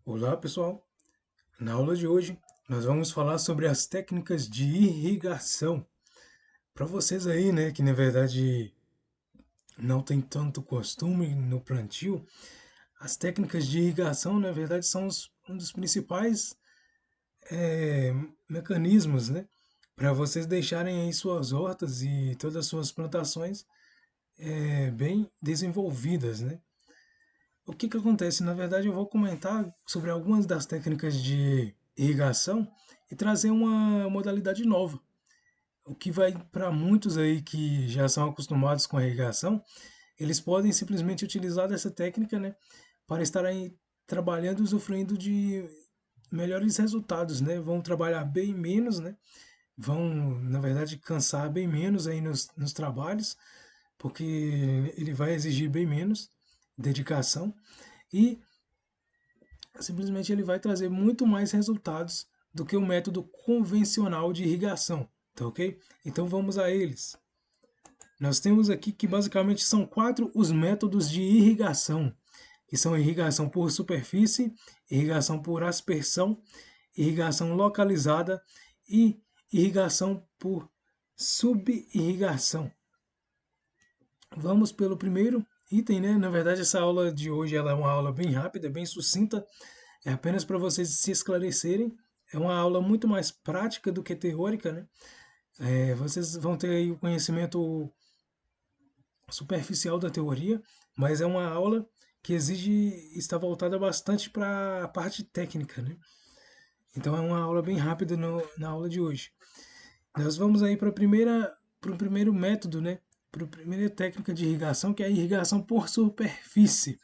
Olá, pessoal. Na aula de hoje, nós vamos falar sobre as técnicas de irrigação. Para vocês aí, né, que na verdade não tem tanto costume no plantio, as técnicas de irrigação, na verdade, são um dos principais é, mecanismos, né, para vocês deixarem aí suas hortas e todas as suas plantações bem desenvolvidas, né? O que que acontece? Na verdade, eu vou comentar sobre algumas das técnicas de irrigação e trazer uma modalidade nova. O que vai para muitos aí que já são acostumados com a irrigação, eles podem simplesmente utilizar dessa técnica, né, para estarem trabalhando e usufruindo de melhores resultados, né? Vão trabalhar bem menos, né? Vão, na verdade, cansar bem menos aí nos trabalhos, porque ele vai exigir bem menos dedicação e simplesmente ele vai trazer muito mais resultados do que o método convencional de irrigação, tá ok? Então vamos a eles. Nós temos aqui que basicamente são quatro os métodos de irrigação, que são irrigação por superfície, irrigação por aspersão, irrigação localizada e irrigação por subirrigação. Vamos pelo primeiro item, né? Na verdade, essa aula de hoje ela é uma aula bem rápida, bem sucinta, é apenas para vocês se esclarecerem. É uma aula muito mais prática do que teórica, né? Vocês vão ter aí o conhecimento superficial da teoria, mas é uma aula que exige estar voltada bastante para a parte técnica, né? Então é uma aula bem rápida na aula de hoje. Nós vamos aí para o primeiro método, né? Para a primeira técnica de irrigação, que é a irrigação por superfície.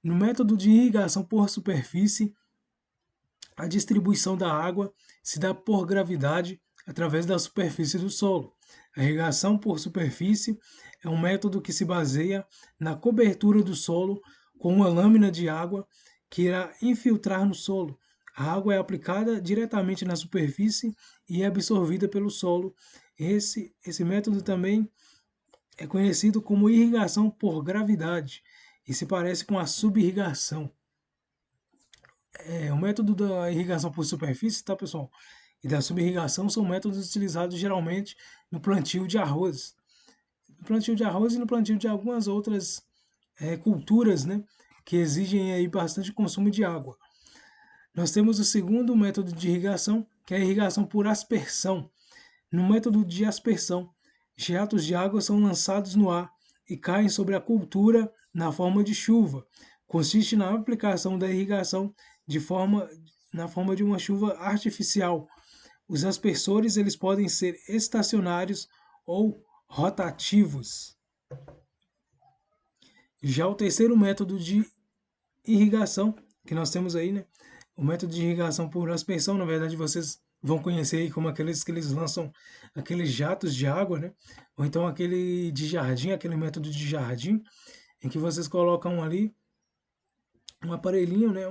No método de irrigação por superfície, a distribuição da água se dá por gravidade através da superfície do solo. A irrigação por superfície é um método que se baseia na cobertura do solo com uma lâmina de água que irá infiltrar no solo. A água é aplicada diretamente na superfície e é absorvida pelo solo. Esse método também é conhecido como irrigação por gravidade e se parece com a subirrigação. O método da irrigação por superfície, tá, pessoal? E da subirrigação são métodos utilizados geralmente no plantio de arroz. No plantio de arroz e no plantio de algumas outras culturas, né? Que exigem aí bastante consumo de água. Nós temos o segundo método de irrigação, que é a irrigação por aspersão. No método de aspersão, jatos de água são lançados no ar e caem sobre a cultura na forma de chuva. Consiste na aplicação da irrigação na forma de uma chuva artificial. Os aspersores eles podem ser estacionários ou rotativos. Já o terceiro método de irrigação que nós temos aí, né? O método de irrigação por aspersão, na verdade, vocês vão conhecer aí como aqueles que eles lançam aqueles jatos de água, né? Ou então aquele de jardim, aquele método de jardim, em que vocês colocam ali um aparelhinho, né?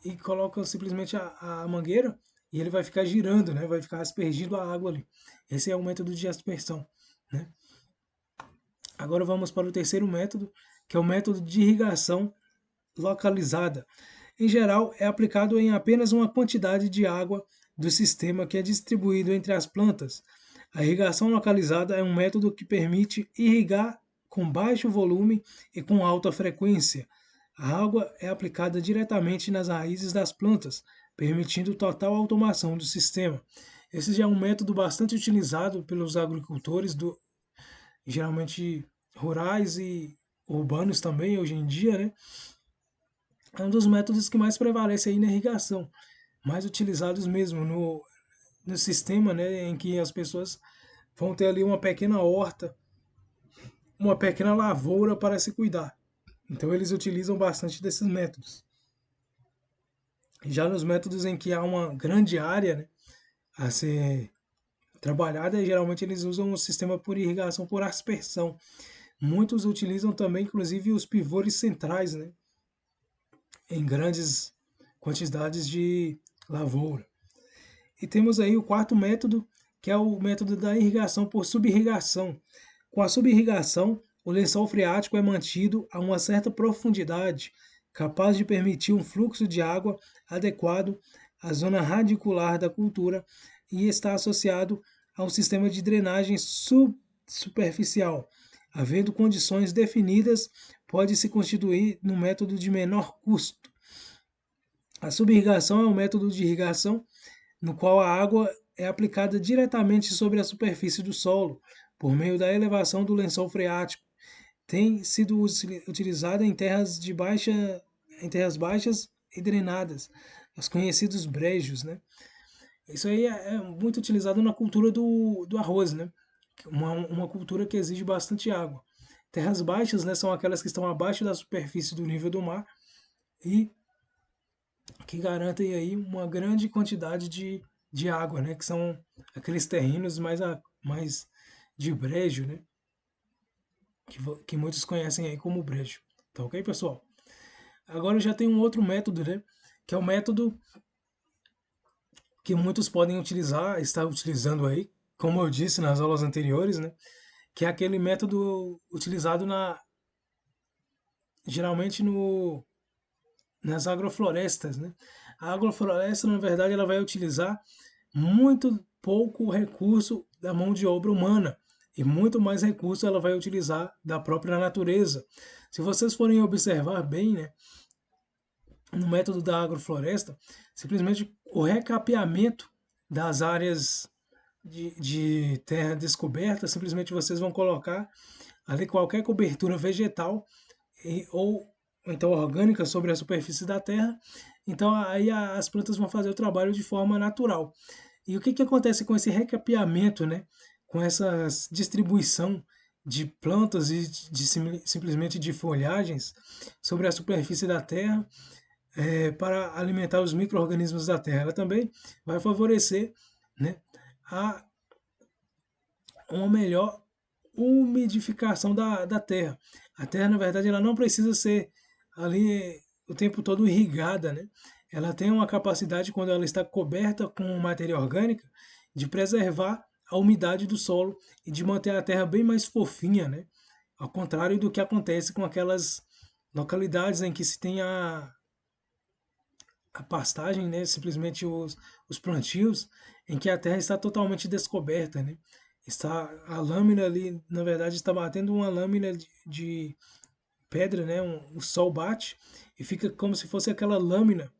E colocam simplesmente a mangueira e ele vai ficar girando, né? Vai ficar aspergindo a água ali. Esse é o método de aspersão, né? Agora vamos para o terceiro método, que é o método de irrigação localizada. Em geral, é aplicado em apenas uma quantidade de água do sistema que é distribuído entre as plantas. A irrigação localizada é um método que permite irrigar com baixo volume e com alta frequência. A água é aplicada diretamente nas raízes das plantas, permitindo total automação do sistema. Esse já é um método bastante utilizado pelos agricultores, geralmente rurais e urbanos também, hoje em dia, né? É um dos métodos que mais prevalece aí na irrigação, mais utilizados mesmo no sistema, né, em que as pessoas vão ter ali uma pequena horta, uma pequena lavoura para se cuidar. Então eles utilizam bastante desses métodos. Já nos métodos em que há uma grande área, né, a ser trabalhada, geralmente eles usam o sistema por irrigação por aspersão. Muitos utilizam também, inclusive, os pivôs centrais, né, em grandes quantidades de lavoura. E temos aí o quarto método, que é o método da irrigação por subirrigação. Com a subirrigação, o lençol freático é mantido a uma certa profundidade, capaz de permitir um fluxo de água adequado à zona radicular da cultura e está associado a um sistema de drenagem superficial. Havendo condições definidas, pode se constituir no método de menor custo. A subirrigação é um método de irrigação no qual a água é aplicada diretamente sobre a superfície do solo, por meio da elevação do lençol freático. Tem sido utilizada em em terras baixas e drenadas, os conhecidos brejos, né? Isso aí é muito utilizado na cultura do arroz, né? Uma cultura que exige bastante água. Terras baixas, né, são aquelas que estão abaixo da superfície do nível do mar e que garantem aí uma grande quantidade de água, né? Que são aqueles terrenos mais de brejo, né? Que muitos conhecem aí como brejo. Tá ok, pessoal? Agora já tem um outro método, né? Que é o método que muitos podem utilizar, estar utilizando aí, como eu disse nas aulas anteriores, né? Que é aquele método utilizado geralmente nas agroflorestas, né? A agrofloresta, na verdade, ela vai utilizar muito pouco recurso da mão de obra humana e muito mais recurso ela vai utilizar da própria natureza. Se vocês forem observar bem, né, no método da agrofloresta, simplesmente o recapeamento das áreas de terra descoberta, simplesmente vocês vão colocar ali qualquer cobertura vegetal ou então orgânica sobre a superfície da terra. Então aí as plantas vão fazer o trabalho de forma natural. E o que, que acontece com esse recapeamento, né? Com essa distribuição de plantas e simplesmente de folhagens sobre a superfície da terra para alimentar os micro-organismos da terra. Ela também vai favorecer, né, a uma melhor umidificação da terra. A terra, na verdade, ela não precisa ser ali o tempo todo irrigada, né? Ela tem uma capacidade, quando ela está coberta com matéria orgânica, de preservar a umidade do solo e de manter a terra bem mais fofinha, né? Ao contrário do que acontece com aquelas localidades em que se tem a pastagem, né? Simplesmente os plantios, em que a terra está totalmente descoberta, né? Está a lâmina ali, na verdade, está batendo uma lâmina de pedra, né? O sol bate e fica como se fosse aquela lâmina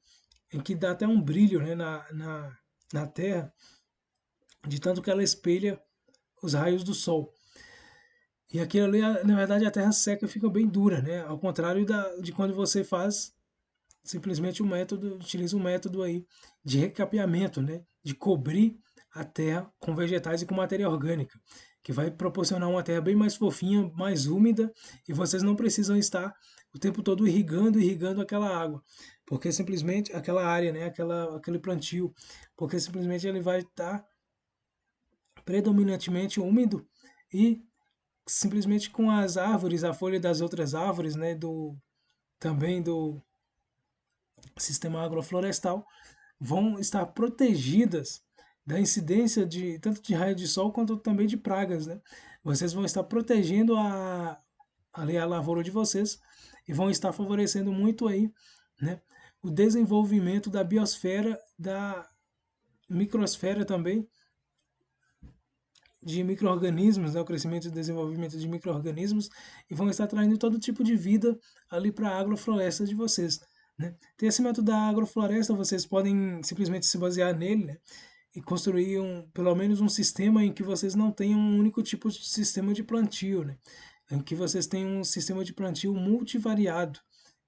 em que dá até um brilho, né? Na terra, de tanto que ela espelha os raios do sol. E aquilo ali, na verdade, a terra seca fica bem dura, né? Ao contrário de quando você faz simplesmente utiliza um método aí de recapeamento, né? De cobrir a terra com vegetais e com matéria orgânica, que vai proporcionar uma terra bem mais fofinha, mais úmida, e vocês não precisam estar o tempo todo irrigando aquela água, porque simplesmente aquela área, né? Aquele plantio, porque simplesmente ele vai estar predominantemente úmido e simplesmente com as árvores, a folha das outras árvores, né? Também do sistema agroflorestal, vão estar protegidas da incidência de tanto de raio de sol quanto também de pragas, né? Vocês vão estar protegendo ali a lavoura de vocês e vão estar favorecendo muito aí, né, o desenvolvimento da biosfera, da microsfera também, de micro-organismos, né, o crescimento e desenvolvimento de micro-organismos, e vão estar traindo todo tipo de vida ali para a agrofloresta de vocês. Né? Tem esse método da agrofloresta, vocês podem simplesmente se basear nele, né, e construir pelo menos um sistema em que vocês não tenham um único tipo de sistema de plantio, né? Em que vocês tenham um sistema de plantio multivariado,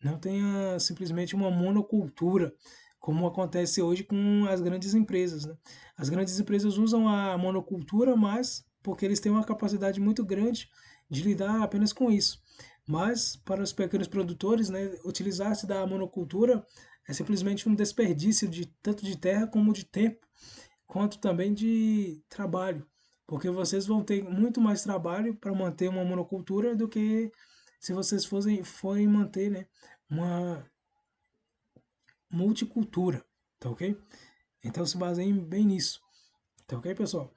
não tenha simplesmente uma monocultura, como acontece hoje com as grandes empresas. Né? As grandes empresas usam a monocultura, mas porque eles têm uma capacidade muito grande de lidar apenas com isso. Mas para os pequenos produtores, né, utilizar-se da monocultura é simplesmente um desperdício de tanto de terra como de tempo, quanto também de trabalho, porque vocês vão ter muito mais trabalho para manter uma monocultura do que se vocês forem manter, né, uma multicultura, tá ok? Então se baseiem bem nisso, tá ok, pessoal?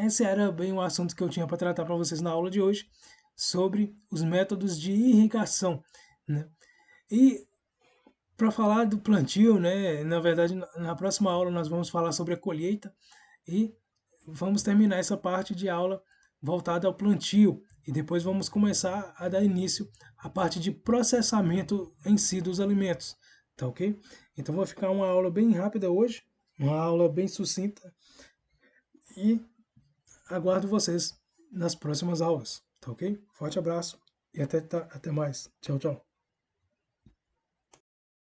Esse era bem o assunto que eu tinha para tratar para vocês na aula de hoje sobre os métodos de irrigação, né? E para falar do plantio, né? Na verdade, na próxima aula nós vamos falar sobre a colheita e vamos terminar essa parte de aula voltada ao plantio e depois vamos começar a dar início à parte de processamento em si dos alimentos, tá ok? Então vai ficar uma aula bem rápida hoje, uma aula bem sucinta e aguardo vocês nas próximas aulas, tá ok? Forte abraço e até mais. Tchau, tchau.